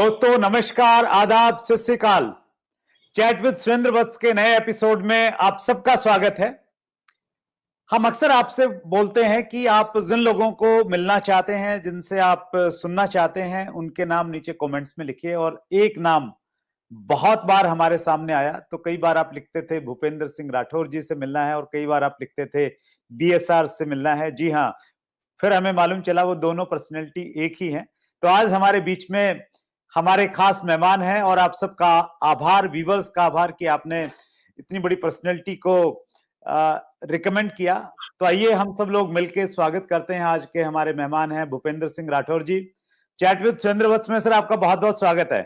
दोस्तों नमस्कार, आदाब, सत श्री अकाल। चैट विद सुरेंद्र वत्स के नए एपिसोड में आप सबका स्वागत है। हम अक्सर आपसे बोलते हैं कि आप जिन लोगों को मिलना चाहते हैं, जिनसे आप सुनना चाहते हैं, उनके नाम नीचे कमेंट्स में लिखिए। और एक नाम बहुत बार हमारे सामने आया, तो कई बार आप लिखते थे भूपेंद्र सिंह राठौर जी से मिलना है और कई बार आप लिखते थे बीएसआर से मिलना है। जी हाँ, फिर हमें मालूम चला वो दोनों पर्सनैलिटी एक ही हैं। तो आज हमारे बीच में हमारे खास मेहमान हैं और आप सबका आभार, व्यूवर्स का आभार कि आपने इतनी बड़ी पर्सनैलिटी को रिकमेंड किया। तो आइए हम सब लोग मिलकर स्वागत करते हैं। आज के हमारे मेहमान हैं भूपेंद्र सिंह राठौर जी। चैट विद सुरेंद्र वत्स में सर आपका बहुत बहुत स्वागत है।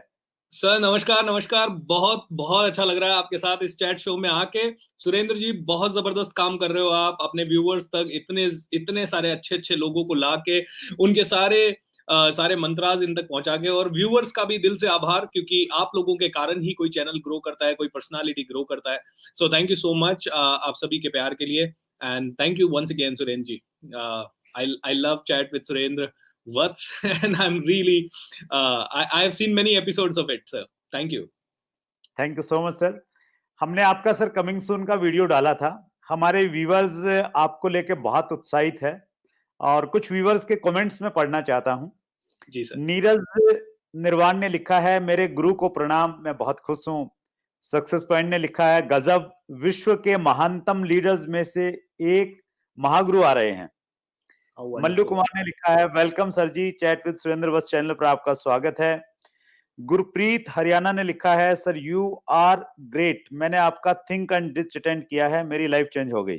सर नमस्कार नमस्कार, बहुत बहुत अच्छा लग रहा है आपके साथ इस चैट शो में आके। सुरेंद्र जी, बहुत जबरदस्त काम कर रहे हो आप अपने व्यूवर्स तक इतने इतने सारे अच्छे अच्छे लोगों को ला के, उनके सारे मंत्राज इन तक पहुंचा के। और व्यूवर्स का भी दिल से आभार, क्योंकि आप लोगों के कारण ही कोई चैनल ग्रो करता है, कोई पर्सनालिटी ग्रो करता है। So thank you so much आप सभी के प्यार के लिए, and thank you once again Surendra ji. I love chat with Surendra What's and I'm really I have seen many episodes of it, sir. Thank you. Thank you so much sir. हमने आपका sir coming soon का video डाला था। हमारे viewers आपको लेके बहुत उत्साहित है और कुछ व्यूवर्स के कमेंट्स में पढ़ना चाहता हूं। जी सर। नीरज निर्वाण ने लिखा है, मेरे गुरु को प्रणाम, मैं बहुत खुश हूं। सक्सेस पॉइंट ने लिखा है, गजब, विश्व के महानतम लीडर्स में से एक महागुरु आ रहे हैं। मल्लू कुमार ने लिखा है, welcome sir ji, chat with Surendra Vats channel पर आपका स्वागत है। गुरप्रीत हरियाणा ने लिखा है, सर यू आर ग्रेट, मैंने आपका थिंक एंड डिच अटेंड किया है, मेरी लाइफ चेंज हो गई।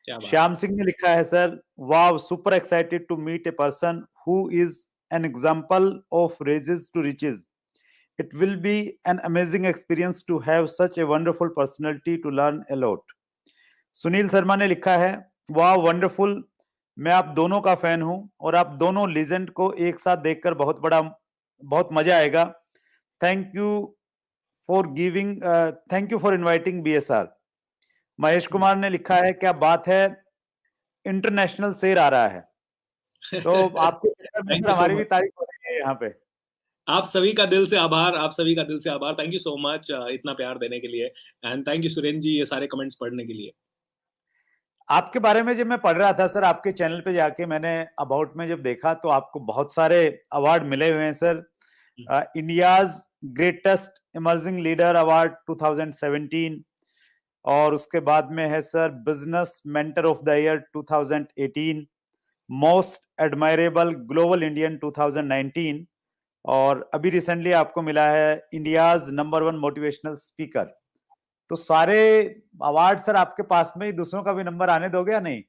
श्याम सिंह ने लिखा है, sir wow, super excited to meet a person who is an example of rags to riches. It will be an amazing experience to have such a wonderful personality to learn a lot. Sunil Sharma ने लिखा है, वाह wonderful, मैं आप दोनों का fan हूं और आप दोनों लीजेंड को एक साथ देखकर बहुत मजा आएगा। Thank you for inviting BSR. Mahesh Kumar ने लिखा है, क्या बात है, इंटरनेशनल शेर आ रहा है। तो आपके हमारी भी तारीफ हो रही है यहाँ पे। आप सभी का दिल से आभार, आप सभी का दिल से आभार। थैंक यू सो मच इतना प्यार देने के लिए, एंड थैंक यू सुरेंद्र जी ये सारे कमेंट्स पढ़ने के लिए। आपके बारे में जब मैं पढ़ रहा था सर, आपके चैनल पे जाके मैंने अबाउट में जब देखा तो आपको बहुत सारे अवार्ड मिले हुए हैं sir. India's greatest emerging leader award 2017, और उसके बाद में है sir business mentor of the year 2018, most admirable global Indian 2019, और अभी रिसेंटली आपको मिला है इंडियाज नंबर 1 मोटिवेशनल स्पीकर। तो सारे अवार्ड सर आपके पास में ही, दूसरों का भी नंबर आने दोगे या नहीं?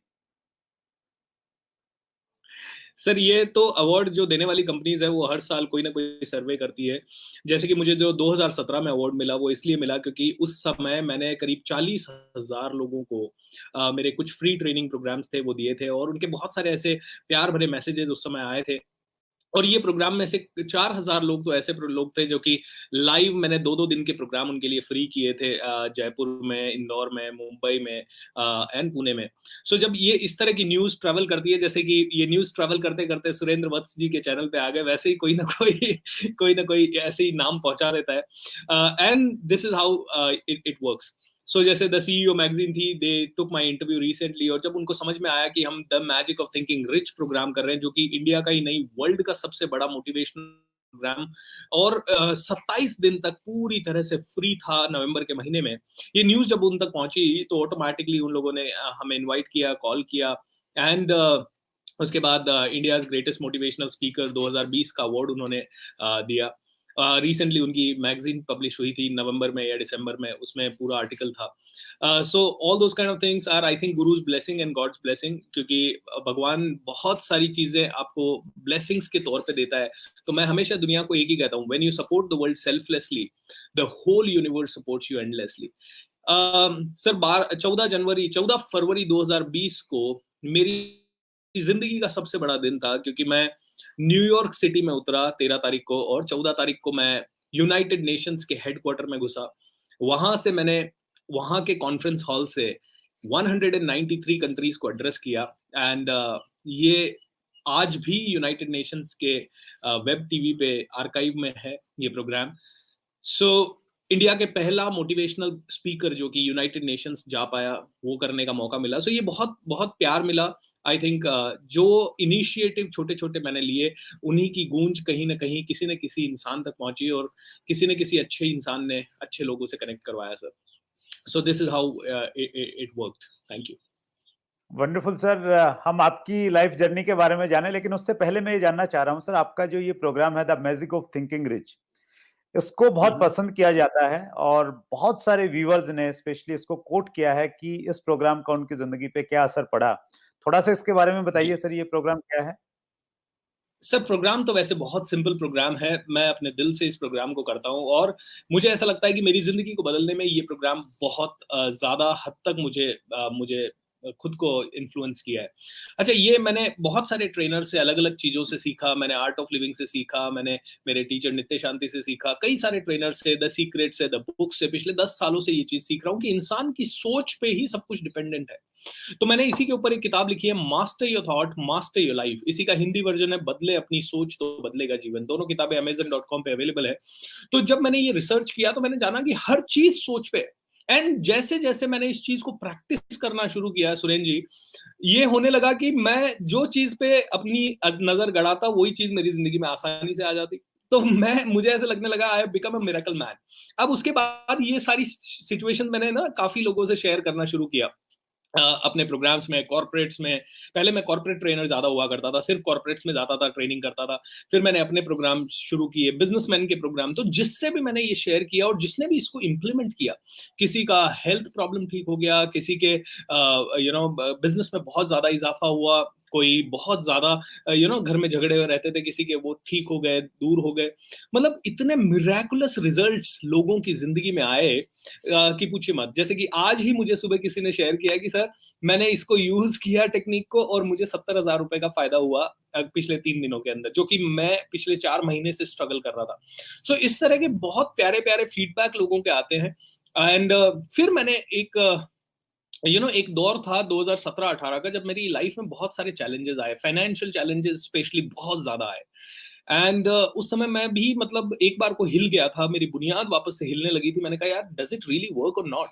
सर ये तो अवार्ड जो देने वाली कंपनीज है वो हर साल कोई ना कोई सर्वे करती है। जैसे कि मुझे जो 2017 में अवार्ड मिला वो इसलिए मिला क्योंकि उस समय मैंने करीब 40,000 लोगों को मेरे कुछ फ्री ट्रेनिंग प्रोग्राम्स थे वो दिए थे, और उनके बहुत सारे ऐसे प्यार भरे मैसेजेस उस समय आए थे। और ये प्रोग्राम में से 4,000 लोग तो ऐसे लोग थे जो कि लाइव मैंने 2-2 दिन के प्रोग्राम उनके लिए फ्री किए थे, जयपुर में, इंदौर में, मुंबई में एंड पुणे में। सो जब ये इस तरह की न्यूज ट्रैवल करती है, जैसे कि ये न्यूज ट्रैवल करते करते सुरेंद्र वत्स जी के चैनल पे आ गए, वैसे ही कोई ना कोई ऐसे ही नाम पहुंचा देता है। And this is how it works. So जैसे द सीईओ मैगजीन थी, they took my interview recently, और जब उनको समझ में आया कि हम the magic of thinking rich program कर रहे हैं, जो कि इंडिया का ही नहीं वर्ल्ड का सबसे बड़ा मोटिवेशनल प्रोग्राम, और 27 दिन तक पूरी तरह से फ्री था नवंबर के महीने में, ये न्यूज जब उन तक पहुंची तो ऑटोमेटिकली उन लोगों ने हमें इन्वाइट किया, कॉल किया, एंड उसके बाद इंडिया ग्रेटेस्ट मोटिवेशनल स्पीकर 2020 का अवार्ड उन्होंने दिया। रिसेंटली उनकी मैगजीन पब्लिश हुई थी नवंबर में या दिसंबर में, उसमें पूरा आर्टिकल था। So all those kind of things are I think guru's blessing and god's blessing, क्योंकि भगवान बहुत सारी चीजें आपको ब्लेसिंग्स के तौर पे देता है। तो मैं हमेशा दुनिया को एक ही कहता हूँ, when you support the world selflessly, the whole universe supports you endlessly. Sir 14 फरवरी 2020 को मेरी जिंदगी का सबसे बड़ा दिन था, क्योंकि मैं न्यूयॉर्क सिटी में उतरा 13 तारीख को, और 14 तारीख को मैं यूनाइटेड नेशंस के हेडक्वार्टर में घुसा। वहां से मैंने वहां के कॉन्फ्रेंस हॉल से 193 कंट्रीज को एड्रेस किया, एंड ये आज भी यूनाइटेड नेशंस के वेब टीवी पे आर्काइव में है ये प्रोग्राम। सो इंडिया के पहला मोटिवेशनल स्पीकर जो कि यूनाइटेड नेशंस जा पाया, वो करने का मौका मिला। सो ये बहुत बहुत प्यार मिला। आई थिंक जो इनिशिएटिव छोटे छोटे मैंने लिए, उन्हीं की गूंज कहीं ना कहीं किसी न किसी इंसान तक पहुंची, और किसी न किसी अच्छे इंसान ने अच्छे लोगों से कनेक्ट करवाया sir. So this is how it worked. Thank you. Wonderful sir. हम आपकी लाइफ जर्नी के बारे में जाने, लेकिन उससे पहले मैं ये जानना चाह रहा हूँ सर, आपका जो ये प्रोग्राम है the magic of thinking rich, इसको बहुत पसंद किया जाता है और बहुत सारे व्यूअर्स ने स्पेशली इसको कोट किया है कि इस प्रोग्राम का उनकी जिंदगी पे क्या असर पड़ा। थोड़ा सा इसके बारे में बताइए सर, ये प्रोग्राम क्या है? सर प्रोग्राम तो वैसे बहुत सिंपल प्रोग्राम है। मैं अपने दिल से इस प्रोग्राम को करता हूँ, और मुझे ऐसा लगता है कि मेरी जिंदगी को बदलने में ये प्रोग्राम बहुत ज्यादा हद तक मुझे खुद को इन्फ्लुएंस किया है। अच्छा, ये मैंने बहुत सारे ट्रेनर से अलग अलग चीजों से सीखा। मैंने आर्ट ऑफ लिविंग से सीखा, मैंने मेरे टीचर नित्य शांति से सीखा, कई सारे ट्रेनर से, द सीक्रेट से, द बुक से। पिछले 10 सालों से ये चीज सीख रहा हूँ कि इंसान की सोच पे ही सब कुछ डिपेंडेंट है। तो मैंने इसी के ऊपर एक किताब लिखी है, master your thought master your life. इसी का हिंदी वर्जन है, बदले अपनी सोच तो बदलेगा जीवन। दोनों किताबें amazon.com पे अवेलेबल है। तो जब मैंने ये रिसर्च किया तो मैंने जाना कि हर चीज सोच पे। एंड जैसे जैसे मैंने इस चीज को प्रैक्टिस करना शुरू किया सुरेन जी, ये होने लगा कि मैं जो चीज पे अपनी नजर गड़ाता, वही चीज मेरी जिंदगी में आसानी से आ जाती। तो मुझे ऐसे लगने लगा I have become a miracle man. अब उसके बाद ये सारी सिचुएशन मैंने ना काफी लोगों से शेयर करना शुरू किया अपने प्रोग्राम्स में, कॉर्पोरेट्स में। पहले मैं कॉर्पोरेट ट्रेनर ज्यादा हुआ करता था, सिर्फ कॉर्पोरेट्स में जाता था, ट्रेनिंग करता था। फिर मैंने अपने प्रोग्राम शुरू किए, बिजनेसमैन के प्रोग्राम। तो जिससे भी मैंने ये शेयर किया और जिसने भी इसको इंप्लीमेंट किया, किसी का हेल्थ प्रॉब्लम ठीक हो गया, किसी के बिजनेस में बहुत ज्यादा इजाफा हुआ, कोई बहुत ज्यादा घर में झगड़े रहते थे किसी के, वो ठीक हो गए, दूर हो गए। मतलब इतने मिराकुलस रिजल्ट्स लोगों की जिंदगी में आए कि पूछिए मत। जैसे कि आज ही मुझे सुबह किसी ने शेयर किया कि सर मैंने इसको यूज किया टेक्निक को, और मुझे 70,000 रुपए का फायदा हुआ पिछले 3 दिनों के अंदर, जो कि मैं पिछले 4 महीने से स्ट्रगल कर रहा था। सो इस तरह के बहुत प्यारे प्यारे फीडबैक लोगों के आते हैं। एंड फिर मैंने एक दौर था 2017-18 का, जब मेरी लाइफ में बहुत सारे चैलेंजेस आए, फाइनेंशियल चैलेंजेस स्पेशली बहुत ज्यादा आए। एंड उस समय मैं भी मतलब एक बार को हिल गया था, मेरी बुनियाद वापस से हिलने लगी थी। मैंने कहा यार डज इट रियली वर्क और नॉट।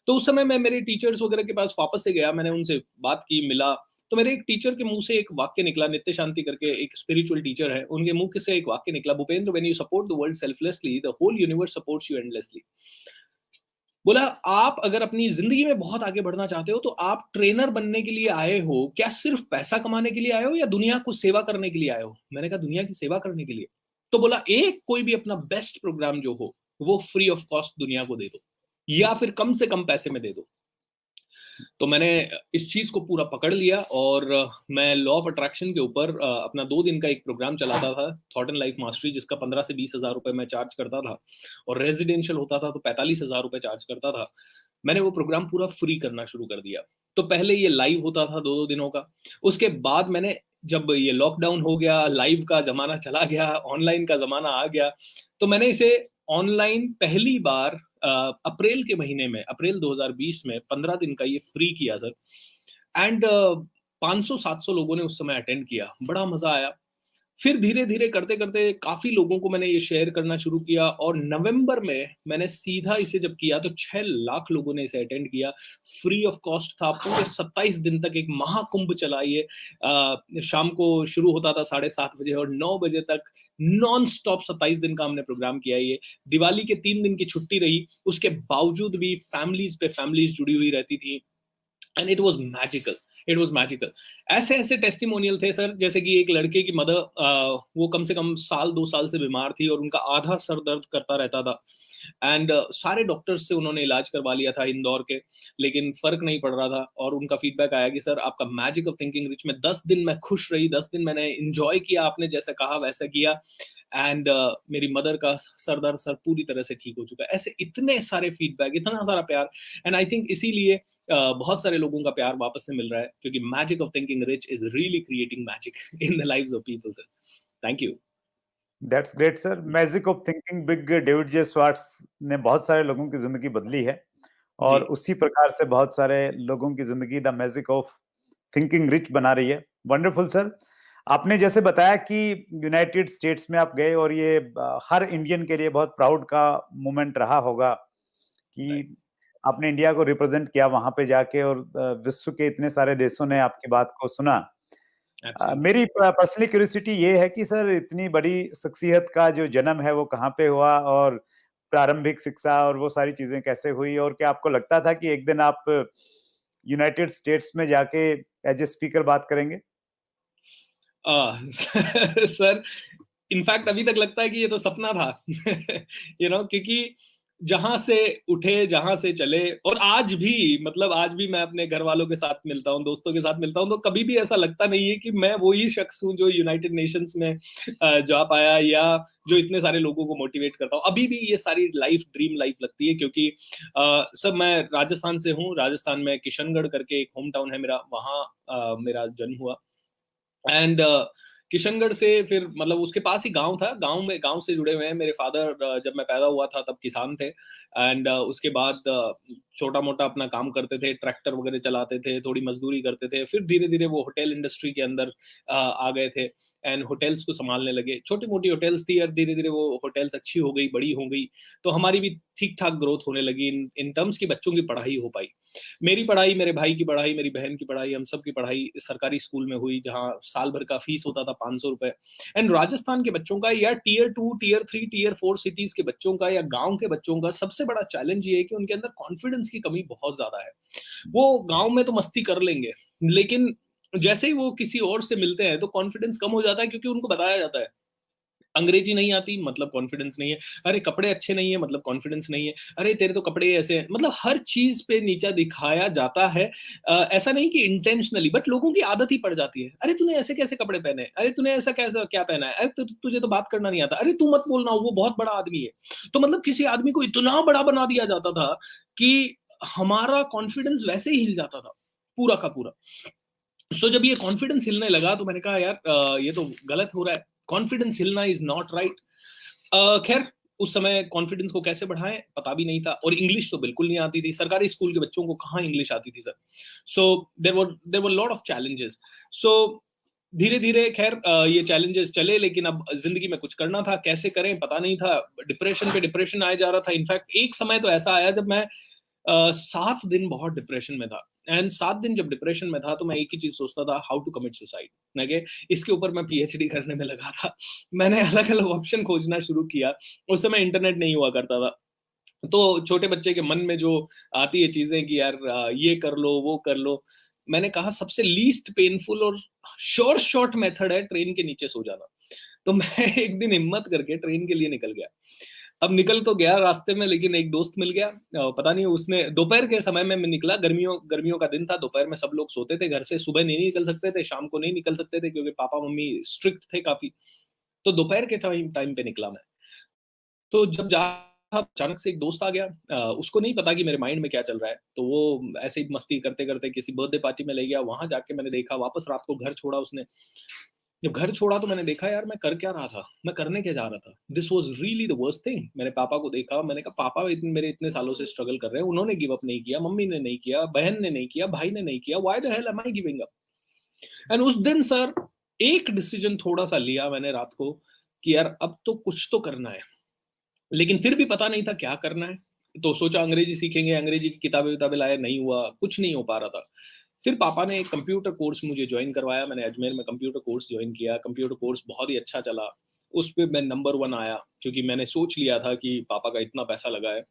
तो उस समय मैं मेरे टीचर्स वगैरह के पास वापस से गया, मैंने उनसे बात की, मिला। तो मेरे एक टीचर के मुंह से एक वाक्य निकला, नित्य शांति करके एक स्पिरिचुअल टीचर है, उनके मुंह से एक वाक्य निकला, Bhupendra, when you support the world selflessly, the whole universe supports you endlessly. बोला आप अगर अपनी जिंदगी में बहुत आगे बढ़ना चाहते हो, तो आप ट्रेनर बनने के लिए आए हो, क्या सिर्फ पैसा कमाने के लिए आए हो, या दुनिया को सेवा करने के लिए आए हो? मैंने कहा दुनिया की सेवा करने के लिए। तो बोला एक कोई भी अपना बेस्ट प्रोग्राम जो हो, वो फ्री ऑफ कॉस्ट दुनिया को दे दो, या फिर कम से कम पैसे में दे दो। तो मैंने इस चीज को पूरा पकड़ लिया, और मैं लॉ ऑफ अट्रैक्शन के ऊपर अपना 2 दिन का एक प्रोग्राम चलाता था, थॉट एंड लाइफ मास्टरी, जिसका 15 से 20 हजार रुपए मैं चार्ज करता था, और रेजिडेंशियल होता था तो 45 हजार रुपए चार्ज करता था। मैंने वो प्रोग्राम पूरा फ्री करना शुरू कर दिया। तो पहले ये लाइव होता था 2-2 दिनों का। उसके बाद मैंने, जब ये लॉकडाउन हो गया, लाइव का जमाना चला गया, ऑनलाइन का जमाना आ गया, तो मैंने इसे ऑनलाइन पहली बार अप्रैल के महीने में, अप्रैल 2020 में 15 दिन का ये फ्री किया सर। एंड 500-700 लोगों ने उस समय अटेंड किया, बड़ा मजा आया। फिर धीरे धीरे करते करते काफी लोगों को मैंने ये शेयर करना शुरू किया, और नवंबर में मैंने सीधा इसे जब किया तो 6 लाख लोगों ने इसे अटेंड किया। फ्री ऑफ कॉस्ट था, पूरे 27 दिन तक एक महाकुंभ चला ये। शाम को शुरू होता था 7:30 बजे, और 9 बजे तक नॉन स्टॉप 27 दिन का हमने प्रोग्राम किया। ये दिवाली के 3 दिन की छुट्टी रही, उसके बावजूद भी फैमिलीज पे फैमिलीज जुड़ी हुई रहती थी। And it was magical, it was magical. ऐसे ऐसे टेस्टिमोनियल थे सर, जैसे कि एक लड़के की मदर, वो कम से कम 1-2 साल से बीमार थी, और उनका आधा सर दर्द करता रहता था। एंड सारे डॉक्टर्स से उन्होंने इलाज करवा लिया था इंदौर के, लेकिन फर्क नहीं पड़ रहा था। और उनका फीडबैक आया कि सर आपका मैजिक ऑफ थिंकिंग रिच में 10 दिन मैं खुश रही, 10 दिन मैंने इंजॉय किया, आपने जैसा कहा वैसा किया। एंड मेरी मदर का सर दर्द सर पूरी तरह से ठीक हो चुका है। ऐसे इतने सारे फीडबैक, इतना सारा प्यार। एंड आई थिंक इसीलिए बहुत सारे लोगों का प्यार वापस से मिल रहा है, क्योंकि magic of thinking rich is really creating magic in the lives of people sir. Thank you. That's great sir. Magic of thinking big, David J Swarts ने बहुत सारे लोगों की जिंदगी बदली है, और जी उसी प्रकार से बहुत सारे लोगों की जिंदगी the magic of thinking rich बना रही है। Wonderful sir. आपने जैसे बताया कि यूनाइटेड स्टेट्स में आप गए और ये हर इंडियन के लिए बहुत प्राउड का मोमेंट रहा होगा राइट, कि आपने इंडिया को रिप्रेजेंट किया वहां पे जाके, और विश्व के इतने सारे देशों ने आपकी बात को सुना। एब्सोल्युटली। मेरी पर्सनली क्यूरियोसिटी ये है कि सर, इतनी बड़ी शख्सियत का जो जन्म है वो कहाँ पे हुआ, और प्रारंभिक शिक्षा और वो सारी चीजें कैसे हुई, और क्या आपको लगता था कि एक दिन आप यूनाइटेड स्टेट्स में जाके एज ए स्पीकर बात करेंगे? सर, इनफैक्ट अभी तक लगता है कि ये तो सपना था। क्योंकि जहां से उठे, जहां से चले, और आज भी, मतलब आज भी मैं अपने घर वालों के साथ मिलता हूँ, दोस्तों के साथ मिलता हूँ, तो कभी भी ऐसा लगता नहीं है कि मैं वही शख्स हूँ जो यूनाइटेड नेशंस में जा पाया, या जो इतने सारे लोगों को मोटिवेट करता हूँ। अभी भी ये सारी लाइफ ड्रीम लाइफ लगती है, क्योंकि सब, मैं राजस्थान से हूँ। राजस्थान में किशनगढ़ करके एक होम टाउन है मेरा, वहाँ मेरा जन्म हुआ। एंड किशनगढ़ से फिर, मतलब उसके पास ही गांव था, गांव से जुड़े हुए हैं मेरे फादर। जब मैं पैदा हुआ था तब किसान थे। एंड उसके बाद छोटा मोटा अपना काम करते थे, ट्रैक्टर वगैरह चलाते थे, थोड़ी मजदूरी करते थे। फिर धीरे धीरे वो होटल इंडस्ट्री के अंदर आ गए थे, एंड होटल्स को संभालने लगे। छोटी मोटी होटल्स थी, और धीरे धीरे वो होटल्स अच्छी हो गई, बड़ी हो गई, तो हमारी भी ठीक ठाक ग्रोथ होने लगी इन टर्म्स की, बच्चों की पढ़ाई हो पाई। मेरी पढ़ाई, मेरे भाई की पढ़ाई, मेरी बहन की पढ़ाई, हम सब की पढ़ाई सरकारी स्कूल में हुई, जहाँ साल भर का फीस होता था 500 रुपए। एंड राजस्थान के बच्चों का, या टीयर 2, टीयर 3, टीयर 4 सिटीज के बच्चों का, या गांव के बच्चों का सबसे बड़ा चैलेंज ये है कि उनके अंदर कॉन्फिडेंस की कमी बहुत ज्यादा है। वो गांव में तो मस्ती कर लेंगे, लेकिन जैसे ही वो किसी और से मिलते हैं तो कॉन्फिडेंस कम हो जाता है, क्योंकि उनको बताया जाता है अंग्रेजी नहीं आती मतलब कॉन्फिडेंस नहीं है, अरे कपड़े अच्छे नहीं है मतलब कॉन्फिडेंस नहीं है, अरे तेरे तो कपड़े ऐसे हैं, मतलब हर चीज पे नीचा दिखाया जाता है। ऐसा नहीं कि इंटेंशनली, बट लोगों की आदत ही पड़ जाती है, अरे तूने ऐसे कैसे कपड़े पहने, अरे तूने ऐसा कैसा क्या पहना है, अरे तुझे तो बात करना नहीं आता, अरे तू मत बोलना, वो बहुत बड़ा आदमी है। तो मतलब किसी आदमी को इतना बड़ा बना दिया जाता था कि हमारा कॉन्फिडेंस वैसे ही हिल जाता था, पूरा का पूरा। जब ये कॉन्फिडेंस हिलने लगा तो मैंने कहा यार, ये तो गलत हो रहा है, कॉन्फिडेंस हिलना इज नॉट राइट। खैर, उस समय कॉन्फिडेंस को कैसे बढ़ाएं पता भी नहीं था, और इंग्लिश तो बिल्कुल नहीं आती थी, सरकारी स्कूल के बच्चों को कहाँ इंग्लिश आती थी sir. So there were lot of challenges. So धीरे धीरे, खैर, ये चैलेंजेस चले, लेकिन अब जिंदगी में कुछ करना था, कैसे करें पता नहीं था। डिप्रेशन पे डिप्रेशन आया जा रहा था। इनफैक्ट एक समय तो ऐसा आया जब मैं 7 दिन बहुत डिप्रेशन में था। एंड 7 दिन जब डिप्रेशन में था तो मैं एक ही चीज सोचता था, how to commit suicide. Okay, इसके ऊपर मैं पीएचडी करने में लगा था। मैंने अलग अलग ऑप्शन खोजना शुरू किया। उस समय इंटरनेट नहीं हुआ करता था, तो छोटे बच्चे के मन में जो आती है चीजें कि यार, ये कर लो, वो कर लो। मैंने कहा सबसे लीस्ट पेनफुल और शॉर्ट मेथड है ट्रेन के नीचे सो जाना। तो मैं एक दिन हिम्मत करके ट्रेन के लिए निकल गया। अब निकल तो गया रास्ते में, लेकिन एक दोस्त मिल गया। पता नहीं, उसने, दोपहर के समय में मैं निकला, गर्मियों गर्मियों का दिन था, दोपहर में सब लोग सोते थे घर से, सुबह नहीं निकल सकते थे, शाम को नहीं निकल सकते थे, क्योंकि पापा मम्मी स्ट्रिक्ट थे काफी। तो दोपहर के टाइम टाइम पे निकला मैं। तो जब जा था, अचानक से एक दोस्त आ गया। उसको नहीं पता कि मेरे माइंड में क्या चल रहा है, तो वो ऐसे ही मस्ती करते करते किसी बर्थडे पार्टी में ले गया। वहां जाके मैंने देखा, वापस रात को घर छोड़ा उसने। जब घर छोड़ा तो मैंने देखा, यार मैं कर क्या रहा था, मैं करने क्या जा रहा था। This was really the worst thing. मैंने पापा को देखा, मैंने कहा पापा मेरे इतने सालों से स्ट्रगल कर रहे हैं, उन्होंने गिव अप नहीं किया, मम्मी ने नहीं किया, बहन ने नहीं किया, भाई ने नहीं किया, why the hell am I giving up. And उस दिन सर, एक डिसीजन थोड़ा सा लिया मैंने रात को, कि यार अब तो कुछ तो करना है, लेकिन फिर भी पता नहीं था क्या करना है। तो सोचा अंग्रेजी सीखेंगे, अंग्रेजी की किताबें किताबें लाया, नहीं हुआ, कुछ नहीं हो पा रहा था। फिर पापा ने एक कंप्यूटर कोर्स मुझे ज्वाइन करवाया। मैंने अजमेर में कंप्यूटर कोर्स ज्वाइन किया। कंप्यूटर कोर्स बहुत ही अच्छा चला। उस पे मैं नंबर 1 आया, क्योंकि मैंने सोच लिया था कि पापा का इतना पैसा लगा है।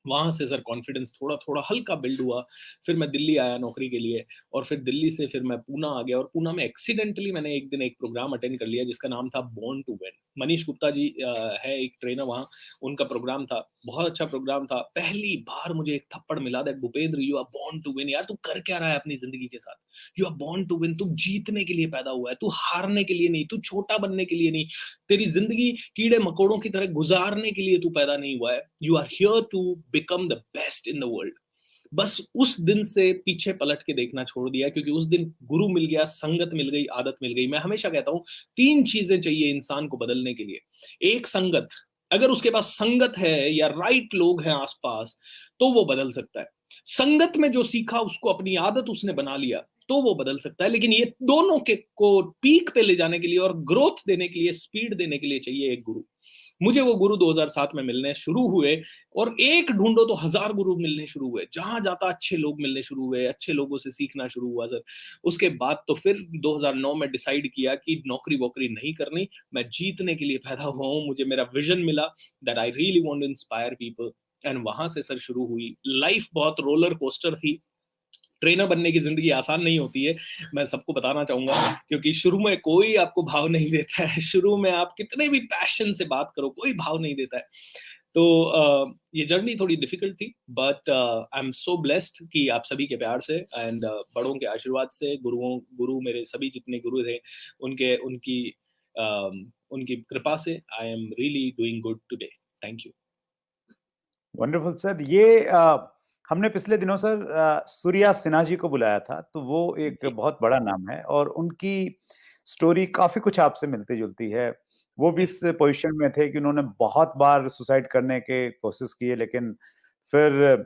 वहां से सर कॉन्फिडेंस थोड़ा थोड़ा हल्का बिल्ड हुआ। फिर मैं दिल्ली आया नौकरी के लिए, और फिर दिल्ली से फिर मैं पूना आ गया, और पूना में एक्सीडेंटली मैंने एक दिन एक प्रोग्राम अटेंड कर लिया जिसका नाम था born to win. Manish Gupta ji है एक ट्रेनर वहाँ, उनका प्रोग्राम था, बहुत अच्छा प्रोग्राम था। पहली बार मुझे एक थप्पड़ मिला, that Bhupendra, you are born to win. यार तू कर क्या रहा है अपनी जिंदगी के साथ, you are born to win. तू जीतने के लिए पैदा हुआ है, तू हारने के लिए नहीं, तू छोटा बनने के लिए नहीं, तेरी जिंदगी कीड़े मकोड़ों की तरह गुजारने के लिए तू पैदा नहीं हुआ है। You are here to become the best in the world. बस उस दिन से पीछे पलट के देखना छोड़ दिया, क्योंकि उस दिन गुरु मिल गया, संगत मिल गई, आदत मिल गई। मैं हमेशा कहता हूं 3 चीजें चाहिए इंसान को बदलने के लिए। एक, संगत। अगर उसके पास संगत है या राइट लोग हैं आसपास, तो वो बदल सकता है। संगत में जो सीखा उसको अपनी आदत उसने बना लिया, तो वो बदल सकता है। लेकिन ये दोनों के को पीक पे ले जाने के लिए और ग्रोथ देने के लिए, स्पीड देने के लिए चाहिए एक गुरु। मुझे वो गुरु 2007 में मिलने शुरू हुए, और एक ढूंढो तो हजार गुरु मिलने शुरू हुए। जहां जाता अच्छे लोग मिलने शुरू हुए, अच्छे लोगों से सीखना शुरू हुआ सर। उसके बाद तो फिर 2009 में डिसाइड किया कि नौकरी वोकरी नहीं करनी, मैं जीतने के लिए पैदा हुआ हूँ। मुझे मेरा विजन मिला that I really want to inspire people, and वहां से सर शुरू हुई लाइफ। बहुत रोलर कोस्टर थी। ट्रेनर बनने की जिंदगी आसान नहीं होती है, मैं सबको बताना चाहूंगा, क्योंकि शुरू में कोई आपको भाव नहीं देता है। शुरू में आप कितने भी पैशन से बात करो, कोई भाव नहीं देता है। तो ये जर्नी थोड़ी डिफिकल्ट थी, but I am so blessed कि आप सभी के प्यार से एंड बड़ों के आशीर्वाद से, गुरु मेरे सभी जितने गुरु थे, उनके उनकी उनकी कृपा से I am really doing good today. Thank you. Wonderful sir. ये हमने पिछले दिनों सर सूर्या सिन्हा जी को बुलाया था, तो वो एक बहुत बड़ा नाम है और उनकी स्टोरी काफी कुछ आपसे मिलती जुलती है। वो भी इस पोजीशन में थे कि उन्होंने बहुत बार सुसाइड करने के कोशिश किए, लेकिन फिर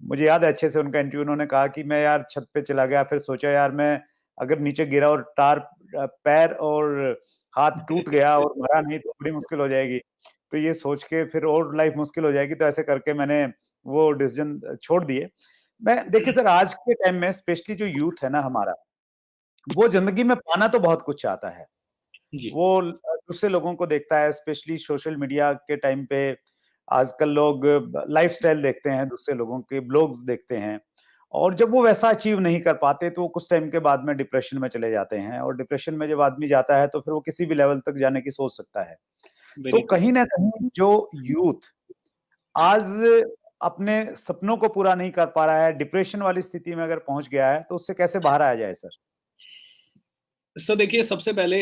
मुझे याद है अच्छे से उनका इंटरव्यू, उन्होंने कहा कि मैं यार छत पे चला गया, फिर सोचा यार मैं अगर नीचे गिरा और पैर और हाथ टूट गया और मरा नहीं तो बड़ी मुश्किल हो जाएगी, तो ये सोच के फिर और लाइफ मुश्किल हो जाएगी, तो ऐसे करके मैंने वो डिसीजन छोड़ दिए। मैं देखिए सर, आज के टाइम में स्पेशली जो यूथ है ना हमारा, वो जिंदगी में पाना तो बहुत कुछ चाहता है। जी। वो दूसरे लोगों को देखता है, स्पेशली सोशल मीडिया के टाइम पे आजकल लोग लाइफस्टाइल देखते हैं, दूसरे लोगों के ब्लॉग्स देखते हैं, और जब वो वैसा अचीव नहीं कर पाते तो कुछ टाइम के बाद में डिप्रेशन में चले जाते हैं, और डिप्रेशन में जब आदमी जाता है तो फिर वो किसी भी लेवल तक जाने की सोच सकता है। तो वेरी ट्रू। कहीं ना कहीं जो यूथ आज अपने सपनों को पूरा नहीं कर पा रहा है, डिप्रेशन वाली स्थिति में अगर पहुंच गया है, तो उससे कैसे बाहर आया जाए सर? सर देखिए, सबसे पहले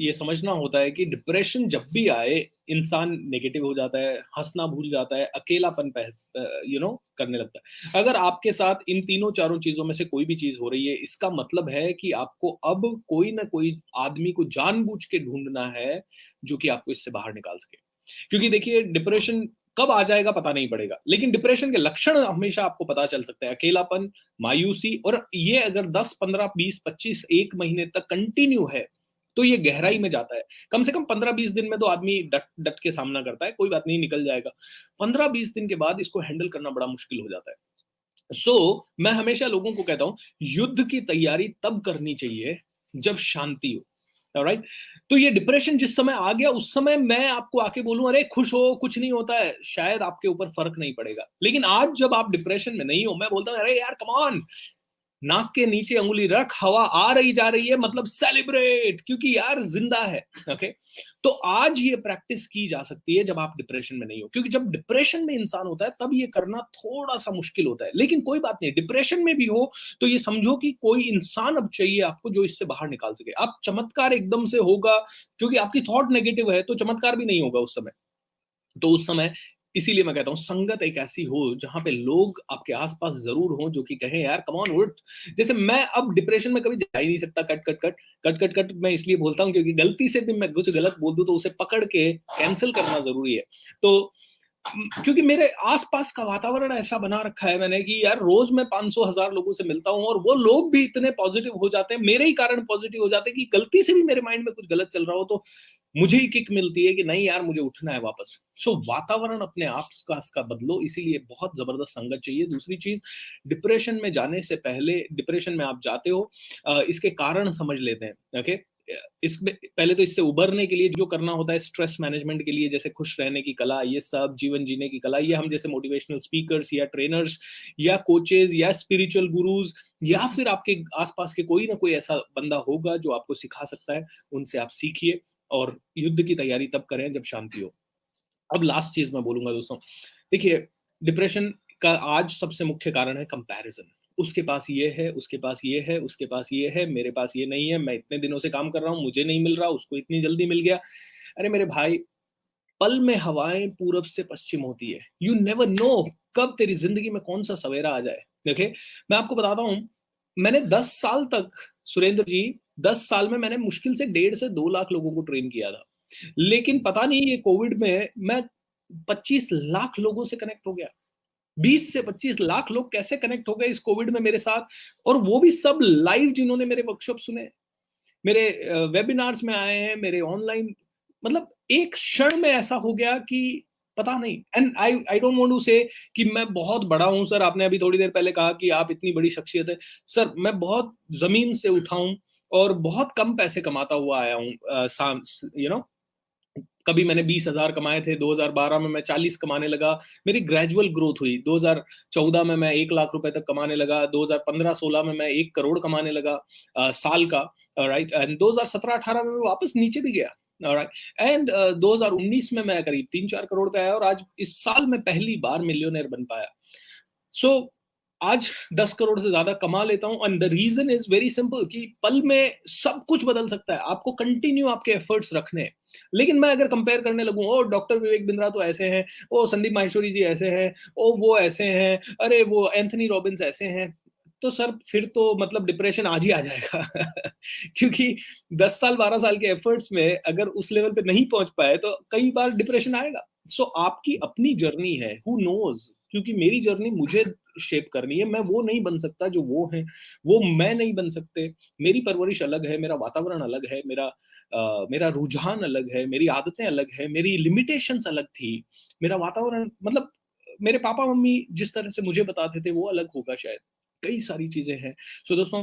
ये समझना होता है कि डिप्रेशन जब भी आए, इंसान नेगेटिव हो जाता है, हंसना भूल जाता है, अकेलापन करने लगता है। अगर आपके साथ इन तीनों चारों चीजों में से कोई भी चीज हो रही है, इसका मतलब है कि आपको अब कोई ना कोई आदमी को जानबूझ के ढूंढना है जो कि आपको इससे बाहर निकाल सके। क्योंकि देखिए, डिप्रेशन कब आ जाएगा पता नहीं पड़ेगा, लेकिन डिप्रेशन के लक्षण हमेशा आपको पता चल सकता है। अकेलापन, मायूसी, और ये अगर 10, 15, 20, 25, 1 महीने तक कंटिन्यू है तो ये गहराई में जाता है। कम से कम 15-20 दिन में तो आदमी डट डट के सामना करता है, कोई बात नहीं, निकल जाएगा। 15-20 दिन के बाद इसको हैंडल करना बड़ा मुश्किल हो जाता है। मैं हमेशा लोगों को कहता हूं, युद्ध की तैयारी तब करनी चाहिए जब शांति हो। ऑलराइट? तो ये डिप्रेशन जिस समय आ गया, उस समय मैं आपको आके बोलूं अरे खुश हो, कुछ नहीं होता है, शायद आपके ऊपर फर्क नहीं पड़ेगा। लेकिन आज जब आप डिप्रेशन में नहीं हो, मैं बोलता हूं अरे यार कम ऑन, नाक के नीचे अंगुली रख, हवा आ रही जा रही है, मतलब सेलिब्रेट, क्योंकि यार जिंदा है। ओके? तो आज ये प्रैक्टिस की जा सकती है जब आप डिप्रेशन में नहीं हो, क्योंकि जब डिप्रेशन में इंसान होता है तब ये करना थोड़ा सा मुश्किल होता है। लेकिन कोई बात नहीं, डिप्रेशन में भी हो तो ये समझो कि कोई इंसान अब चाहिए आपको जो इससे बाहर निकाल सके। आप चमत्कार एकदम से होगा क्योंकि आपकी थॉट नेगेटिव है, तो चमत्कार भी नहीं होगा उस समय। तो उस समय इसीलिए मैं कहता हूँ, संगत एक ऐसी हो जहां पे लोग आपके आसपास जरूर हो जो कि कहें यार कम ऑन उठ। जैसे मैं अब डिप्रेशन में कभी जा ही नहीं सकता, cut cut cut cut cut cut, मैं इसलिए बोलता हूँ क्योंकि गलती से भी मैं कुछ गलत बोल दूं तो उसे पकड़ के कैंसिल करना जरूरी है। तो क्योंकि मेरे आसपास का वातावरण ऐसा बना रखा है मैंने कि यार रोज मैं 500-1000 लोगों से मिलता हूं, और वो लोग भी इतने पॉजिटिव हो जाते हैं, मेरे ही कारण पॉजिटिव हो जाते हैं कि गलती से भी मेरे माइंड में कुछ गलत चल रहा हो तो मुझे ही किक मिलती है कि नहीं यार मुझे उठना है वापस। वातावरण अपने आसपास का बदलो, इसीलिए बहुत जबरदस्त संगत चाहिए। दूसरी चीज, डिप्रेशन में जाने से पहले, डिप्रेशन में आप जाते हो, इसके कारण समझ लेते हैं। ओके? इसमें पहले तो इससे उभरने के लिए जो करना होता है, स्ट्रेस मैनेजमेंट के लिए, जैसे खुश रहने की कला, ये सब जीवन जीने की कला, ये हम जैसे मोटिवेशनल स्पीकर्स या ट्रेनर्स या कोचेज या स्पिरिचुअल गुरुज या फिर आपके आसपास के कोई ना कोई ऐसा बंदा होगा जो आपको सिखा सकता है, उनसे आप सीखिए। और युद्ध की तैयारी तब करें जब शांति हो। अब लास्ट चीज मैं बोलूंगा दोस्तों, देखिए, डिप्रेशन का आज सबसे मुख्य कारण है कंपैरिजन। उसके पास ये है, उसके पास ये है, उसके पास ये है, मेरे पास ये नहीं है, मैं इतने दिनों से काम कर रहा हूं, मुझे नहीं मिल रहा, उसको इतनी जल्दी मिल गया। अरे मेरे भाई, पल में हवाएं पूरब से पश्चिम होती है। यू नेवर नो कब तेरी जिंदगी में कौन सा सवेरा आ जाए। देखे, मैं आपको बताता हूं, मैंने 10 साल तक, सुरेंद्र जी, 10 साल में मैंने मुश्किल से 1.5 से 2 लाख लोगों को ट्रेन किया था। लेकिन पता नहीं ये कोविड में मैं 25 लाख लोगों से कनेक्ट हो गया। 20 से 25 लाख लोग कैसे कनेक्ट हो गए इस कोविड में मेरे साथ, और वो भी सब लाइव, जिन्होंने मेरे वर्कशॉप सुने, मेरे वेबिनार्स में आए हैं, मेरे ऑनलाइन, मतलब एक क्षण में ऐसा हो गया कि पता नहीं। And I don't want to say कि मैं बहुत बड़ा हूं सर। आपने अभी थोड़ी देर पहले कहा कि आप इतनी बड़ी शख्सियत है। सर मैं बहुत जमीन से उठा हूं और बहुत कम पैसे कमाता हुआ आया हूं। कभी मैंने 20,000 कमाए थे, 2012 में मैं 40 कमाने लगा। मेरी ग्रेजुअल ग्रोथ हुई। 2014 में मैं 1 लाख रुपए तक कमाने लगा। 2015-16 में मैं 1 करोड़ कमाने लगा साल का। राइट। एंड 2017-18 में मैं वापस नीचे भी गया। राइट। एंड 2019 में मैं करीब 3-4 करोड़ पे आया, और आज इस साल में पहली बार मिलियनेयर बन पाया। सो आज 10 करोड़ से ज्यादा कमा लेता हूं। And the reason is very simple कि पल में सब कुछ बदल सकता है, आपको कंटिन्यू आपके एफर्ट्स रखने हैं। लेकिन मैं अगर कंपेयर करने लगूं, ओ डॉक्टर विवेक बिंद्रा तो ऐसे हैं, ओ संदीप माहेश्वरी जी ऐसे हैं, ओ वो ऐसे हैं, अरे वो एंथनी रॉबिन्स ऐसे हैं, तो सर फिर तो मतलब डिप्रेशन आज ही आ जाएगा। क्योंकि 10 साल 12 साल के एफर्ट्स में अगर उस लेवल पे नहीं पहुंच पाए तो कई बार डिप्रेशन आएगा। सो आपकी अपनी जर्नी है, हु नोज। क्योंकि मेरी जर्नी मुझे शेप करनी है, मैं वो नहीं बन सकता जो वो है, वो मैं नहीं बन सकते। मेरी परवरिश अलग है, मेरा वातावरण अलग है, मेरा रुझान अलग है, मेरी आदतें अलग है, मेरी लिमिटेशंस अलग थी, मेरा वातावरण, मतलब मेरे पापा मम्मी जिस तरह से मुझे बताते थे वो अलग होगा शायद। कई सारी चीजें हैं। सो दोस्तों,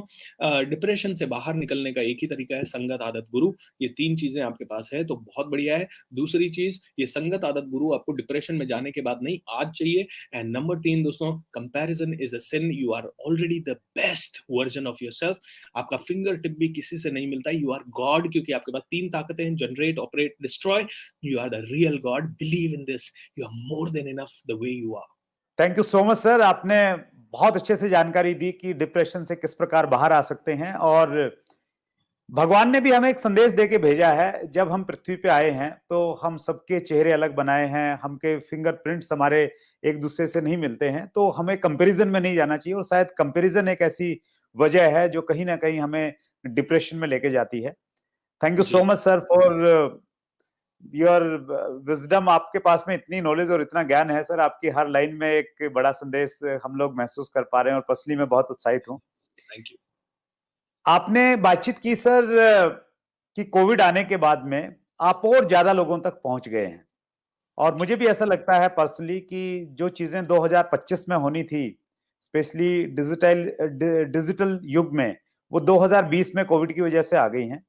डिप्रेशन से बाहर निकलने का एक ही तरीका है, संगत आदत गुरु। ये 3 चीजें आपके पास है तो बहुत बढ़िया है। दूसरी चीज, ये संगत आदत गुरु आपको डिप्रेशन में जाने के बाद नहीं, आज चाहिए। एंड नंबर 3 दोस्तों, comparison is a sin. You are already the best version of yourself. आपका फिंगर टिप भी किसी से नहीं मिलता। यू आर गॉड, क्योंकि आपके पास 3 ताकतें हैं, generate, operate, destroy. You are the real god. Believe in this. You are more than enough the way you are. Thank you so much sir, आपने बहुत अच्छे से जानकारी दी कि डिप्रेशन से किस प्रकार बाहर आ सकते हैं। और भगवान ने भी हमें एक संदेश देके भेजा है, जब हम पृथ्वी पे आए हैं तो हम सबके चेहरे अलग बनाए हैं, हमके फिंगरप्रिंट्स हमारे एक दूसरे से नहीं मिलते हैं, तो हमें कंपैरिजन में नहीं जाना चाहिए। और शायद कंपैरिजन एक ऐसी वजह है जो कहीं ना कहीं हमें डिप्रेशन में लेके जाती है। Thank you so ji much sir for your wisdom. आपके पास में इतनी नॉलेज और इतना ज्ञान है सर, आपकी हर लाइन में एक बड़ा संदेश हम लोग महसूस कर पा रहे हैं, और पर्सनली मैं बहुत उत्साहित हूँ। Thank you. आपने बातचीत की सर कि कोविड आने के बाद में आप और ज्यादा लोगों तक पहुंच गए हैं, और मुझे भी ऐसा लगता है पर्सनली कि जो चीजें 2025 में होनी थी, स्पेशली डिजिटल युग में, वो 2020 में कोविड की वजह से आ गई हैं।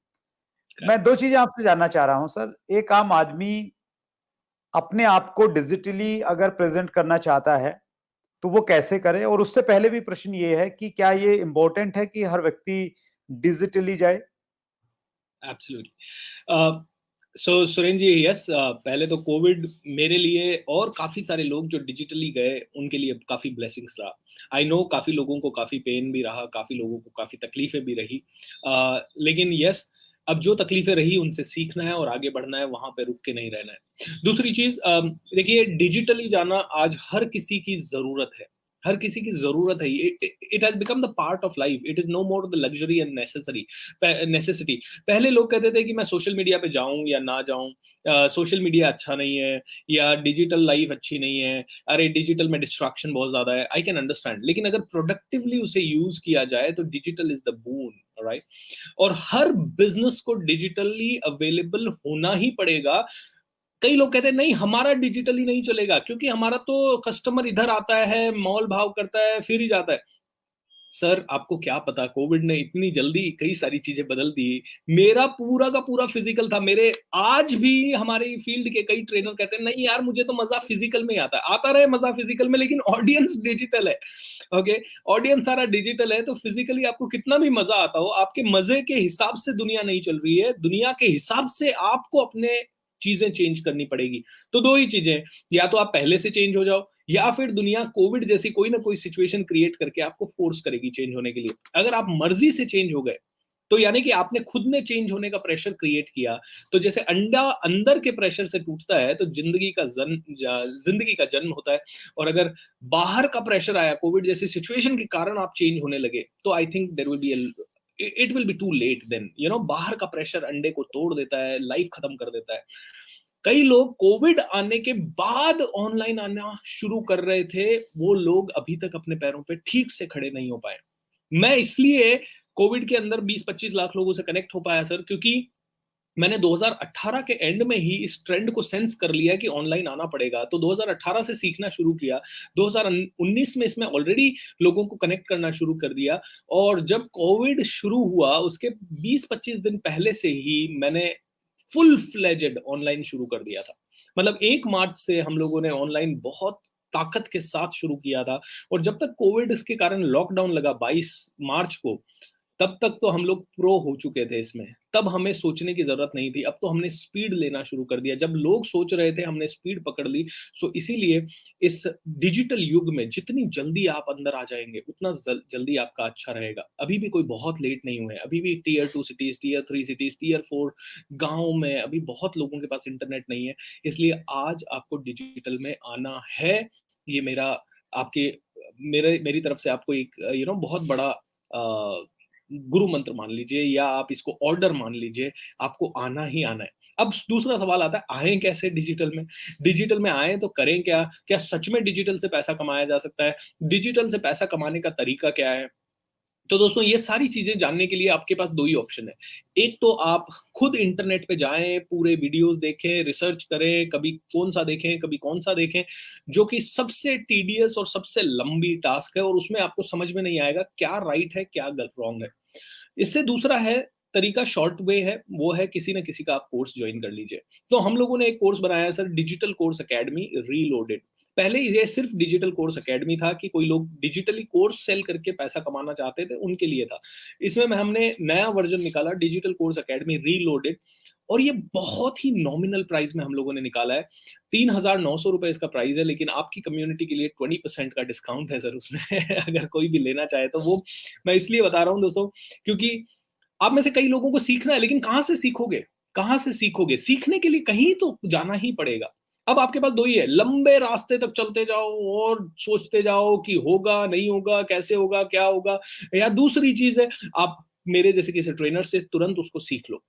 मैं 2 चीजें आपसे जानना चाह रहा हूं सर। एक, आम आदमी अपने आप को डिजिटली अगर प्रेजेंट करना चाहता है तो वो कैसे करे? और उससे पहले भी प्रश्न ये है कि क्या ये इम्पोर्टेंट है कि हर व्यक्ति डिजिटली जाए? एब्सोल्युटली। सो सुरेंद्र जी, यस, पहले तो कोविड मेरे लिए और काफी सारे लोग जो डिजिटली गए उनके लिए काफी ब्लेसिंग्स रहा। आई नो काफी लोगों को काफी पेन भी रहा, काफी लोगों को काफी तकलीफें भी रही। लेकिन यस, अब जो तकलीफें रही उनसे सीखना है और आगे बढ़ना है, वहां पे रुक के नहीं रहना है। दूसरी चीज, देखिए, डिजिटली जाना आज हर किसी की जरूरत है। हर किसी की जरूरत है। It has become the part of life. It is no more the luxury and necessity. पहले लोग कहते थे कि मैं सोशल मीडिया पे जाऊं या ना जाऊं, सोशल मीडिया अच्छा नहीं है, या डिजिटल लाइफ अच्छी नहीं है, अरे डिजिटल में डिस्ट्रैक्शन बहुत ज्यादा है। आई कैन अंडरस्टैंड, लेकिन अगर प्रोडक्टिवली उसे यूज किया जाए तो digital is the boon. Right. और हर बिजनेस को डिजिटली अवेलेबल होना ही पड़ेगा। कई लोग कहते हैं नहीं, हमारा डिजिटली नहीं चलेगा क्योंकि हमारा तो कस्टमर इधर आता है, मॉल भाव करता है, फिर ही जाता है। सर आपको क्या पता, कोविड ने इतनी जल्दी कई सारी चीजें बदल दी। मेरा पूरा का पूरा फिजिकल था। मेरे आज भी हमारे फील्ड के कई ट्रेनर कहते हैं नहीं यार, मुझे तो मजा फिजिकल में ही आता है। आता रहे मजा फिजिकल में, लेकिन ऑडियंस डिजिटल है। ओके, ऑडियंस सारा डिजिटल है, तो फिजिकली आपको कितना भी मजा आता हो, आपके मजे के हिसाब से दुनिया नहीं चल रही है। दुनिया के हिसाब से आपको अपने चीजें चेंज करनी पड़ेगी। तो 2 ही चीजें, या तो आप पहले से चेंज हो जाओ, या फिर दुनिया कोविड जैसी कोई ना कोई सिचुएशन क्रिएट करके आपको फोर्स करेगी चेंज होने के लिए। अगर आप मर्जी से चेंज हो गए तो यानी कि आपने खुद ने चेंज होने का प्रेशर क्रिएट किया। तो जैसे अंडा अंदर के प्रेशर से टूटता है तो जिंदगी का जन्म होता है। और अगर बाहर का प्रेशर आया, कोविड जैसी सिचुएशन के कारण आप चेंज होने लगे, तो I think there will be it will be too late then. बाहर का प्रेशर अंडे को तोड़ देता है, लाइफ खत्म कर देता है। कई लोग कोविड आने के बाद ऑनलाइन आना शुरू कर रहे थे, वो लोग अभी तक अपने पैरों पे ठीक से खड़े नहीं हो पाए। मैं इसलिए कोविड के अंदर 20-25 लाख लोगों से कनेक्ट हो पाया सर, क्योंकि मैंने 2018 के एंड में ही इस ट्रेंड को सेंस कर लिया कि ऑनलाइन आना पड़ेगा। तो 2018 से सीखना शुरू किया। 2019 में इसमें ऑलरेडी लोगों को कनेक्ट करना शुरू कर दिया, और जब कोविड शुरू हुआ उसके 20-25 दिन पहले से ही मैंने फुल फ्लेजेड ऑनलाइन शुरू कर दिया था। मतलब 1 मार्च से हम लोगों ने ऑनलाइन बहुत ताकत के साथ शुरू किया था, और जब तक कोविड के कारण लॉकडाउन लगा 22 मार्च को, तब तक तो हम लोग प्रो हो चुके थे इसमें। तब हमें सोचने की ज़रूरत नहीं थी, अब तो हमने स्पीड लेना शुरू कर दिया। जब लोग सोच रहे थे, हमने स्पीड पकड़ ली। सो इसीलिए इस डिजिटल युग में जितनी जल्दी आप अंदर आ जाएँगे, उतना जल्दी आपका अच्छा रहेगा। अभी भी कोई बहुत लेट नहीं हुए हैं, अभी भी tier 2 cities, tier 3 cities, tier 4 गाँव में अभी बहुत लोगों के पास इंटरनेट नहीं है। इसलिए आज आपको डिजिटल में आना है। ये आपके मेरी तरफ से आपको एक बहुत बड़ा गुरु मंत्र मान लीजिए, या आप इसको ऑर्डर मान लीजिए, आपको आना ही आना है। अब दूसरा सवाल आता है, आएँ कैसे डिजिटल में? डिजिटल में आएँ तो करें क्या? क्या सच में डिजिटल से पैसा कमाया जा सकता है? डिजिटल से पैसा कमाने का तरीका क्या है? तो दोस्तों, ये सारी चीज़ें जानने के लिए आपके पास 2 ही ऑप्शन है। एक तो आप खुद इंटरनेट पे जाएँ, पूरे वीडियोज़ देखें, रिसर्च करें, कभी कौन-सा देखें, कभी कौन-सा देखें, जो कि सबसे टीडियस और सबसे लंबी टास्क है, और उसमें आपको समझ में नहीं आएगा क्या राइट है, क्या रॉन्ग है। इससे दूसरा है तरीका, शॉर्ट वे है, वो है किसी न किसी का आप कोर्स जॉइन कर लीजिए। तो हम लोगों ने एक कोर्स बनाया है sir, digital course academy reloaded. पहले ये सिर्फ डिजिटल कोर्स अकेडमी था कि कोई लोग डिजिटली कोर्स सेल करके पैसा कमाना चाहते थे, उनके लिए था। इसमें हमने नया वर्जन निकाला, डिजिटल कोर्स अकेडमी रीलोडेड, और ये बहुत ही नॉमिनल प्राइस में हम लोगों ने निकाला है। 3,900 रुपए इसका प्राइस है, लेकिन आपकी कम्युनिटी के लिए 20% का डिस्काउंट है सर उसमें। अगर कोई भी लेना चाहे तो। वो मैं इसलिए बता रहा हूँ दोस्तों, क्योंकि आप में से कई लोगों को सीखना है, लेकिन कहाँ से सीखोगे? कहाँ से सीखोगे? सीखने के लिए कहीं तो जाना ही पड़ेगा। अब आपके पास 2 ही है, लंबे रास्ते तक चलते जाओ और सोचते जाओ कि होगा, नहीं होगा, कैसे होगा, क्या होगा? या दूसरी चीज़ है, आप मेरे जैसे किसी ट्रेनर से तुरंत उसको सीख लो।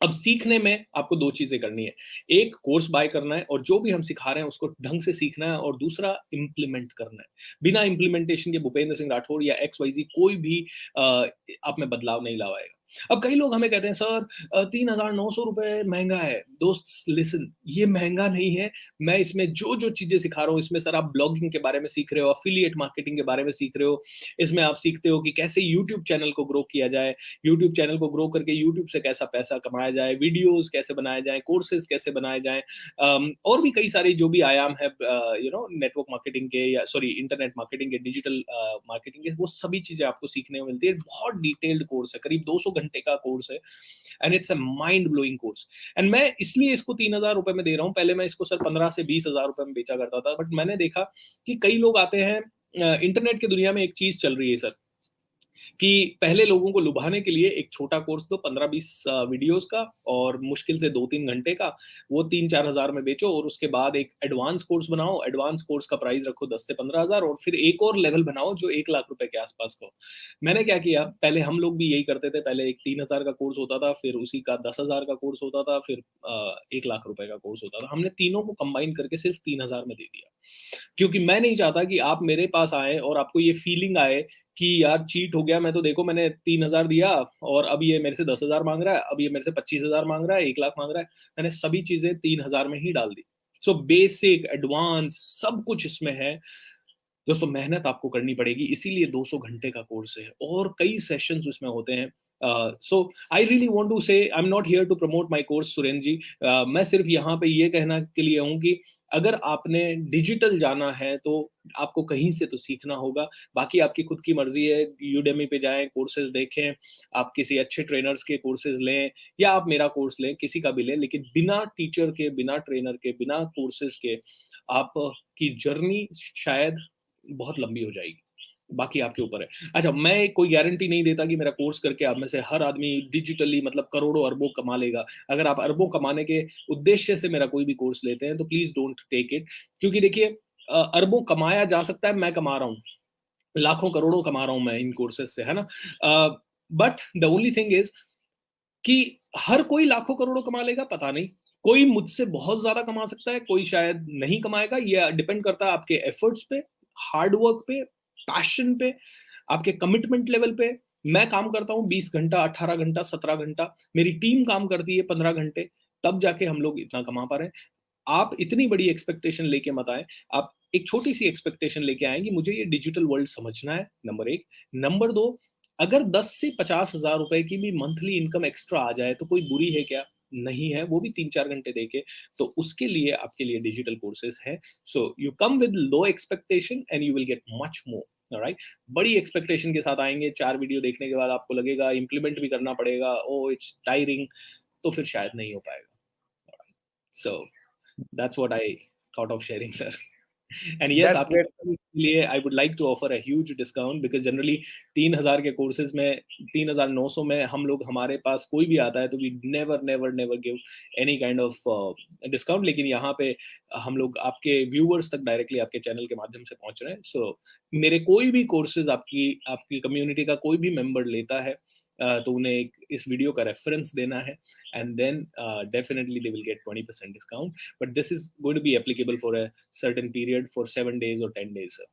अब सीखने में आपको 2 चीज़ें करनी है। एक, कोर्स बाय करना है और जो भी हम सिखा रहे हैं उसको ढंग से सीखना है, और दूसरा, इम्प्लीमेंट करना है। बिना इम्प्लीमेंटेशन के भूपेंद्र सिंह राठौर या XYZ कोई भी आप में बदलाव नहीं ला पाएगा। अब कई लोग हमें कहते हैं, सर 3,900 रुपए महँगा है। दोस्त लिसन, ये महँगा नहीं है। मैं इसमें जो-जो चीज़ें सिखा रहा हूँ, इसमें सर आप ब्लॉगिंग के बारे में सीख रहे हो, एफिलिएट मार्केटिंग के बारे में सीख रहे हो। इसमें आप सीखते हो कि कैसे यूट्यूब चैनल को ग्रो किया जाए, यूट्यूब चैनल को ग्रो करके यूट्यूब से कैसा पैसा कमाया जाए, वीडियोस कैसे बनाए जाएँ, कोर्सेज़ कैसे बनाए जाएँ, और भी कई सारे जो भी आयाम है नेटवर्क मार्केटिंग के, या सॉरी इंटरनेट मार्केटिंग के, डिजिटल मार्केटिंग के, वो सभी चीज़ें आपको सीखने को मिलती है। बहुत डिटेल्ड कोर्स है, करीब 200 घंटे का कोर्स है, and it's a mind blowing course. And मैं इसलिए इसको 3,000 रुपए में दे रहा हूँ। पहले मैं इसको सर 15 से 20,000 रुपए में बेचा करता था, बट मैंने देखा कि कई लोग आते हैं। इंटरनेट की दुनिया में एक चीज़ चल रही है सर, कि पहले लोगों को लुभाने के लिए एक छोटा कोर्स दो, 15-20 वीडियोस का, और मुश्किल से 2-3 घंटे का, वो 3-4 हज़ार में बेचो, और उसके बाद एक एडवांस कोर्स बनाओ। एडवांस कोर्स का प्राइस रखो 10 से 15 हज़ार, और फिर एक और लेवल बनाओ जो 1 लाख रुपए के आसपास का हो। मैंने क्या किया, पहले हम लोग भी यही करते थे। पहले एक 3,000 का कोर्स होता था, फिर उसी का 10,000 का कोर्स होता था, फिर 1 लाख रुपए का कोर्स होता था। हमने तीनों को कंबाइन करके सिर्फ 3,000 में दे दिया, क्योंकि मैं नहीं चाहता कि आप मेरे पास आएँ और आपको ये फीलिंग आए कि यार चीट हो गया, मैं तो देखो मैंने 3,000 दिया और अब ये मेरे से 10,000 माँग रहा है, अब ये मेरे से 25,000 माँग रहा है, 1 लाख माँग रहा है। मैंने सभी चीज़ें 3,000 में ही डाल दी। सो बेसिक, एडवांस सब कुछ इसमें है। दोस्तों, मेहनत आपको करनी पड़ेगी, इसीलिए 200 घंटे का कोर्स है, और कई सेशंस उसमें होते हैं। So I really want to say, I am not here to promote my course Surendra ji. मैं सिर्फ यहाँ पे ये कहना के लिए हूँ कि अगर आपने डिजिटल जाना है तो आपको कहीं से तो सीखना होगा। बाकी आपकी खुद की मर्जी है, यूडेमी पे जाएं, कोर्सेज देखें, आप किसी अच्छे ट्रेनर्स के कोर्सेज लें, या आप मेरा कोर्स लें, किसी का भी लें, लेकिन बिना टीचर के, बिना ट्रेनर के, बिना कोर्सेज के आप की जर्नी शायद बहुत लंबी हो जाएगी। बाकी आपके ऊपर है। अच्छा, मैं कोई गारंटी नहीं देता कि मेरा कोर्स करके आप में से हर आदमी डिजिटली मतलब करोड़ों अरबों कमा लेगा। अगर आप अरबों कमाने के उद्देश्य से मेरा कोई भी कोर्स लेते हैं तो प्लीज़ डोंट टेक इट, क्योंकि देखिए अरबों कमाया जा सकता है, मैं कमा रहा हूँ, लाखों करोड़ों कमा रहा हूँ मैं इन कोर्सेज़ से, है ना? But the only thing is कि हर कोई लाखों करोड़ों कमा लेगा, पता नहीं। कोई मुझसे बहुत ज्यादा कमा सकता है, कोई शायद नहीं कमाएगा। ये डिपेंड करता है आपके एफर्ट्स पे, हार्ड वर्क पे, पैशन पे, आपके कमिटमेंट लेवल पे। मैं काम करता हूँ 20 घंटा, 18 घंटा, 17 घंटा, मेरी टीम काम करती है 15 घंटे, तब जाके हम लोग इतना कमा पा रहे हैं। आप इतनी बड़ी एक्सपेक्टेशन लेके मत आए। आप एक छोटी सी एक्सपेक्टेशन लेके आएंगे, मुझे ये डिजिटल वर्ल्ड समझना है, नंबर एक। नंबर दो, अगर 10 से 50 हजार रुपए की भी मंथली इनकम एक्स्ट्रा आ जाए तो कोई बुरी है क्या? नहीं है, वो भी 3-4 घंटे देके। तो उसके लिए आपके लिए डिजिटल कोर्सेज है। So you come with low expectation and you will get much more. Alright, बड़ी एक्सपेक्टेशन के साथ आएंगे, 4 वीडियो देखने के बाद आपको लगेगा इम्प्लीमेंट भी करना पड़ेगा, ओ इट्स टायरिंग, तो फिर शायद नहीं हो पाएगा। So that's what I thought of sharing, sir. And yes, that's आपकी ग्रेट। company के लिए I would like to offer a huge discount because generally 3000 के courses में 3900 में हम लोग, हमारे पास कोई भी आता है तो we never give any kind of discount। लेकिन यहाँ पे हम लोग आपके viewers तक directly आपके channel के माध्यम से पहुँच रहे हैं। So मेरे कोई भी courses आपकी community का कोई भी member लेता है तो उन्हें इस वीडियो का रेफरेंस देना है, and then definitely they will get 20% discount, but this is going to be applicable for a certain period, for 7 days और 10 days, sir.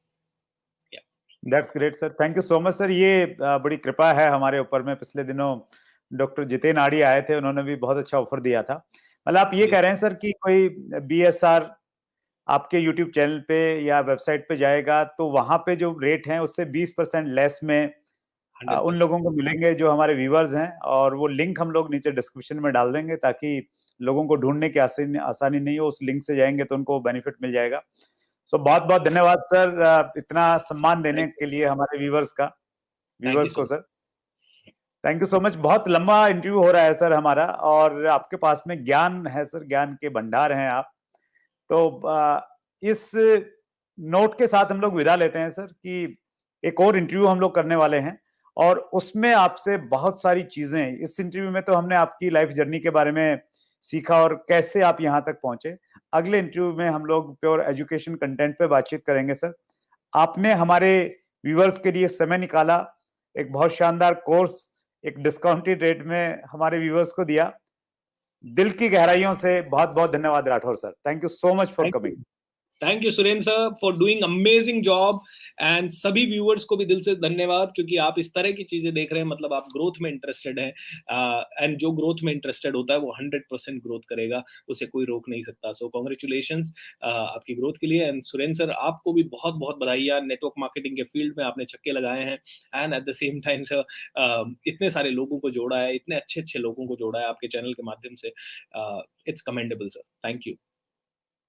Yeah that's great sir, thank you so much sir. ये बड़ी कृपा है हमारे ऊपर में। पिछले दिनों डॉक्टर जितेन आड़ी आए थे, उन्होंने भी बहुत अच्छा ऑफर दिया था। मतलब आप ये कह रहे हैं सर कि कोई बीएसआर आपके यूट्यूब चैनल पे या वेबसाइट पे जाएगा तो वहां पे जो रेट है उससे 20% लेस में उन 100%। लोगों को मिलेंगे जो हमारे व्यूवर्स हैं, और वो लिंक हम लोग नीचे डिस्क्रिप्शन में डाल देंगे ताकि लोगों को ढूंढने की आसानी नहीं हो। उस लिंक से जाएंगे तो उनको बेनिफिट मिल जाएगा। सो बहुत बहुत धन्यवाद सर इतना सम्मान देने के लिए हमारे व्यूवर्स को sir. Thank you so much. बहुत लंबा इंटरव्यू हो रहा है सर हमारा, और आपके पास में ज्ञान है सर, ज्ञान के भंडार हैं आप। तो इस नोट के साथ हम लोग विदा लेते हैं सर कि एक और इंटरव्यू हम लोग करने वाले हैं, और उसमें आपसे बहुत सारी चीजें, इस इंटरव्यू में तो हमने आपकी लाइफ जर्नी के बारे में सीखा और कैसे आप यहाँ तक पहुंचे। अगले इंटरव्यू में हम लोग प्योर एजुकेशन कंटेंट पे बातचीत करेंगे सर। आपने हमारे व्यूवर्स के लिए समय निकाला, एक बहुत शानदार कोर्स एक डिस्काउंटेड रेट में हमारे व्यूवर्स को दिया। दिल की गहराइयों से बहुत बहुत धन्यवाद Rathore sir. Thank you so much for coming. Thank you Surendra sir for doing amazing job, and सभी व्यूअर्स को भी दिल से धन्यवाद, क्योंकि आप इस तरह की चीजें देख रहे हैं, मतलब आप ग्रोथ में इंटरेस्टेड हैं, एंड जो ग्रोथ में इंटरेस्टेड होता है वो 100% ग्रोथ करेगा, उसे कोई रोक नहीं सकता। सो कॉन्ग्रेचुलेशंस आपकी ग्रोथ के लिए। एंड सुरेंद्र सर, आपको भी बहुत बहुत बधाइयाँ, नेटवर्क मार्केटिंग के फील्ड में आपने छक्के लगाए हैं, and at the same time sir इतने सारे लोगों को जोड़ा है, इतने अच्छे अच्छे लोगों को जोड़ा है आपके चैनल के माध्यम से। It's commendable sir, thank you.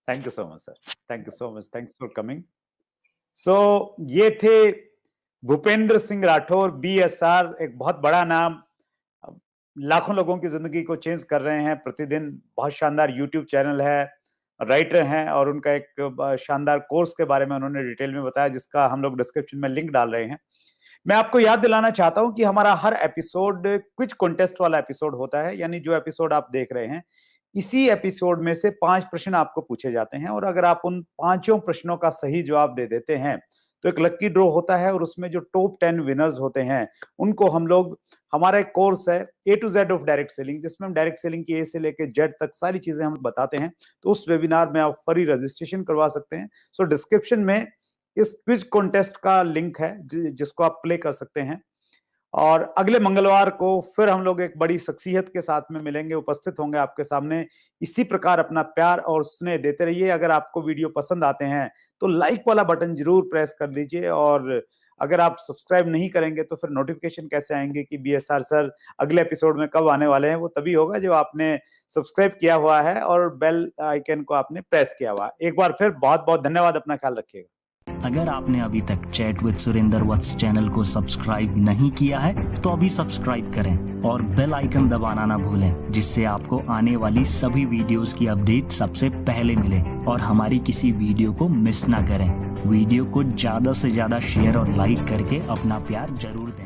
Thank you so much sir, thank you so much, thanks for coming. So ये थे भूपेंद्र सिंह राठौर, बीएसआर, एक बहुत बड़ा नाम, लाखों लोगों की जिंदगी को चेंज कर रहे हैं प्रतिदिन। बहुत शानदार यूट्यूब चैनल है, राइटर हैं, और उनका एक शानदार कोर्स के बारे में उन्होंने डिटेल में बताया, जिसका हम लोग डिस्क्रिप्शन में लिंक डाल रहे हैं। मैं आपको याद दिलाना चाहता हूं कि हमारा हर एपिसोड क्विज कॉन्टेस्ट वाला एपिसोड होता है, यानी जो एपिसोड आप देख रहे हैं, इसी एपिसोड में से 5 प्रश्न आपको पूछे जाते हैं, और अगर आप उन 5 प्रश्नों का सही जवाब दे देते हैं तो एक लकी ड्रॉ होता है, और उसमें जो टॉप 10 विनर्स होते हैं उनको हम लोग, हमारा एक कोर्स है A to Z of direct selling, जिसमें हम डायरेक्ट सेलिंग की A से लेकर Z तक सारी चीजें हम बताते हैं। तो उस वेबिनार में आप फ्री रजिस्ट्रेशन करवा सकते हैं। सो डिस्क्रिप्शन में इस क्विज कॉन्टेस्ट का लिंक है जिसको आप प्ले कर सकते हैं। और अगले मंगलवार को फिर हम लोग एक बड़ी शख्सियत के साथ में मिलेंगे, उपस्थित होंगे आपके सामने। इसी प्रकार अपना प्यार और स्नेह देते रहिए। अगर आपको वीडियो पसंद आते हैं तो लाइक वाला बटन जरूर प्रेस कर दीजिए, और अगर आप सब्सक्राइब नहीं करेंगे तो फिर नोटिफिकेशन कैसे आएंगे कि बीएसआर सर अगले एपिसोड में कब आने वाले हैं? वो तभी होगा जब आपने सब्सक्राइब किया हुआ है और बेल आइकन को आपने प्रेस किया हुआ है। एक बार फिर बहुत बहुत धन्यवाद, अपना ख्याल रखिएगा। अगर आपने अभी तक chat with Surendra Vats channel को सब्सक्राइब नहीं किया है तो अभी सब्सक्राइब करें और बेल आइकन दबाना ना भूलें, जिससे आपको आने वाली सभी वीडियोस की अपडेट सबसे पहले मिले और हमारी किसी वीडियो को मिस ना करें। वीडियो को ज्यादा से ज्यादा शेयर और लाइक करके अपना प्यार जरूर दें।